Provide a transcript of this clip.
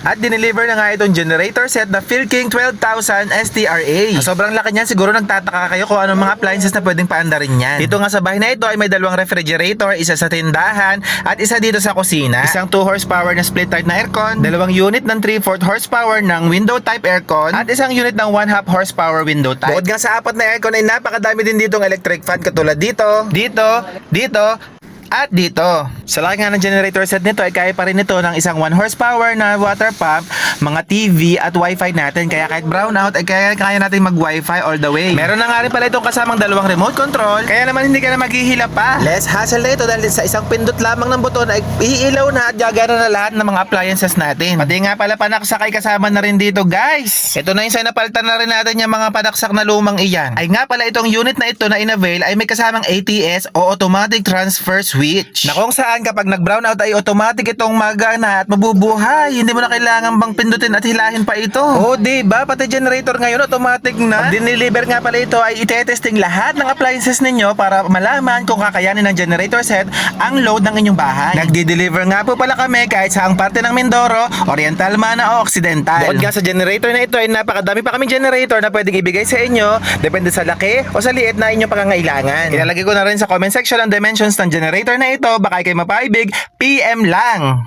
At dineliver na nga itong generator set na Philking 12,000 STRA. Sobrang laki niyan, siguro nagtataka kayo kung anong mga appliances na pwedeng paandarin yan. Dito nga sa bahay na ito ay may dalawang refrigerator, isa sa tindahan at isa dito sa kusina. Isang 2 horsepower na split type na aircon, dalawang unit ng 3/4 horsepower ng window type aircon at isang unit ng 1/2 horsepower window type. Bukod nga sa apat na aircon ay napakadami din ditong electric fan katulad dito, at dito. Sa laki nga ng generator set nito ay kaya pa rin ito ng isang 1 horsepower na water pump, mga TV at wifi natin. Kaya kahit brownout ay kaya natin mag wifi all the way. Meron na nga rin pala itong kasamang dalawang remote control. Kaya naman hindi ka na maghihila pa. Less hassle na ito dahil sa isang pindot lamang ng buton ay iilaw na at gagana na lahat ng mga appliances natin. Pati nga pala panaksak ay kasama na rin dito, guys. Ito na yung sign na palitan na rin natin yung mga panaksak na lumang iyan. Ay nga pala itong unit na ito na in-avail ay may kasamang ATS o automatic transfer switch na kung saan kapag nag-brownout ay automatic itong magana at mabubuhay. Hindi mo na kailangan bang pindutin at hilahin pa ito. Oh, diba? Pati generator ngayon automatic na. Pag dineliver nga pala ito ay itetesting lahat ng appliances ninyo para malaman kung kakayanin ng generator set ang load ng inyong bahay. Nagdi-deliver nga po pala kami kahit saang parte ng Mindoro, Oriental man o Occidental. Bukod nga sa generator na ito ay napakadami pa kaming generator na pwedeng ibigay sa inyo depende sa laki o sa liit na inyong pangangailangan. Ilalagay ko na rin sa comment section ang dimensions ng generator na ito. Baka kayo mapaibig, PM lang.